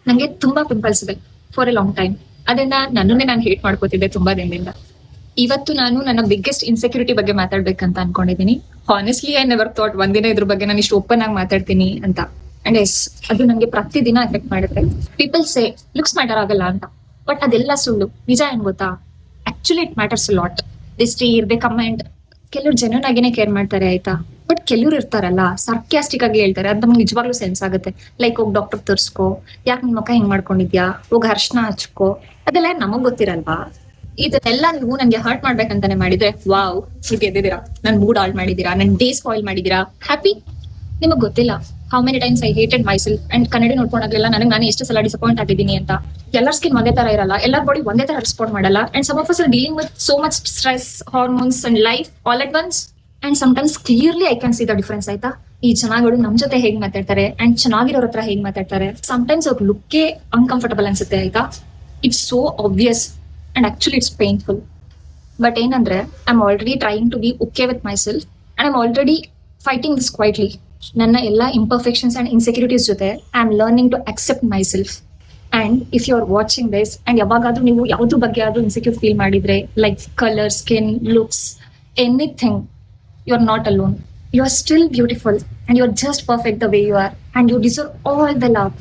ನಂಗೆ ತುಂಬಾ ಪಿಂಪಲ್ಸ್ ಇದೆ ಫಾರ್ ಎ ಲಾಂಗ್ ಟೈಮ್. ಅದನ್ನ ನನ್ನನ್ನೇ ನಾನು ಹೇಟ್ ಮಾಡ್ಕೋತಿದ್ದೆ ತುಂಬಾ ದಿನದಿಂದ. ಇವತ್ತು ನಾನು ನನ್ನ ಬಿಗ್ಗೆಸ್ಟ್ ಇನ್ಸೆಕ್ಯೂರಿಟಿ ಬಗ್ಗೆ ಮಾತಾಡ್ಬೇಕಂತ ಅನ್ಕೊಂಡಿದೀನಿ. ಹಾನೆಸ್ಟ್ಲಿ ಐ ನೆವರ್ ಥಾಟ್ ಒಂದಿನ ಇದ್ರ ಬಗ್ಗೆ ನಾನು ಇಷ್ಟು ಓಪನ್ ಆಗಿ ಮಾತಾಡ್ತೀನಿ ಅಂತ. ಅಂಡ್ ಎಸ್, ಅದು ನಂಗೆ ಪ್ರತಿದಿನ ಎಫೆಕ್ಟ್ ಮಾಡುತ್ತೆ. ಪೀಪಲ್ ಸೇ ಲುಕ್ಸ್ ಮ್ಯಾಟರ್ ಆಗಲ್ಲ ಅಂತ, ಬಟ್ ಅದೆಲ್ಲ ಸುಳ್ಳು. ನಿಜ ಏನ್ ಗೊತ್ತಾ, actually it matters lot. They comment. ಕೆಲವ್ರು ಜನನ್ ಆಗಿನೇ ಕೇರ್ ಮಾಡ್ತಾರೆ ಆಯ್ತಾ, ಬಟ್ ಕೆಲವ್ರು ಇರ್ತಾರಲ್ಲ ಸರ್ಕ್ಯಾಸ್ಟಿಕ್ ಆಗಿ ಹೇಳ್ತಾರೆ. ಅದ್ ನಮ್ಗೆ ನಿಜವಾಗ್ಲೂ ಸೆನ್ಸ್ ಆಗುತ್ತೆ. ಲೈಕ್ ಹೋಗಿ ಡಾಕ್ಟರ್ ತೋರ್ಸ್ಕೋ, ಯಾಕೆ ನಿನ್ ಮುಖ ಹಿಂಗ್ ಮಾಡ್ಕೊಂಡಿದ್ಯಾ, ಹೋಗಿ ಅರ್ಶನ ಹಚ್ಕೋ, ಅದೆಲ್ಲ ನಮಗ್ ಗೊತ್ತಿರಲ್ವಾ? ಇದೆಲ್ಲ ನೀವು ನನ್ಗೆ ಹರ್ಟ್ ಮಾಡ್ಬೇಕಂತಾನೆ ಮಾಡಿದ್ರೆ ವಾವ್, ನೀವು ಗೆದ್ದಿದ್ದೀರಾ, ನನ್ ಮೂಡ್ ಹಾಳ್ ಮಾಡಿದೀರಾ, ನನ್ ಡೇ ಸ್ಪಾಯ್ಲ್ ಮಾಡಿದೀರಾ, ಹ್ಯಾಪಿ. ನಿಮಗ್ ಗೊತ್ತಿಲ್ಲ how many times I hated my self. And ಕನ್ನಡಿ ನೋಡ್ಕೊಂಡಾಗ್ಲೆಲ್ಲ ನನಗೆ ನಾನು ಎಷ್ಟು ಸಲ ಡಿಸಪಾಯಿಂಟ್ ಆಗಿದ್ದೀನಿ ಅಂತ. ಎಲ್ಲರ ಸ್ಕಿನ್ ಒಂದೇ ತರ ಇರಲ್ಲ, ಎಲ್ಲರ ಬಾಡಿ ಒಂದೇ ತರ ರೆಸ್ಪಾಂಡ್ ಮಾಡಲ್ಲ. And some of us are dealing with so much stress, hormones and life all at once. And sometimes clearly I can see the difference ಆಯ್ತಾ. ಈ ಜನಗಳು ನಮ್ ಜೊತೆ ಹೇಗ್ ಮಾತಾಡ್ತಾರೆ ಅಂಡ್ ಚೆನ್ನಾಗಿರೋರ ಹತ್ರ ಹೇಗ್ ಮಾತಾಡ್ತಾರೆ. ಸಮಟೈಮ್ಸ್ ಅವ್ರ ಲುಕ್ಕೇ ಅನ್ಕಂಫರ್ಟಬಲ್ ಅನ್ಸುತ್ತೆ ಆಯ್ತಾ. It's so obvious and actually it's painful. But ಏನಂದ್ರೆ I am already trying to be okay with myself and I am already fighting this quietly. ನನ್ನ ಎಲ್ಲ ಇಂಪರ್ಫೆಕ್ಷನ್ಸ್ ಅಂಡ್ ಇನ್ಸೆಕ್ಯೂರಿಟೀಸ್ ಜೊತೆ I am learning to accept myself. And if you are watching this and ಯಾವಾಗಾದ್ರೂ ನೀವು ಯಾವ್ದ್ರ ಬಗ್ಗೆ ಆದ್ರೂ insecure feel ಮಾಡಿದ್ರೆ, like colour, skin, looks, anything, you are not alone. You are still beautiful and you are just perfect the way you are, and you deserve all the love.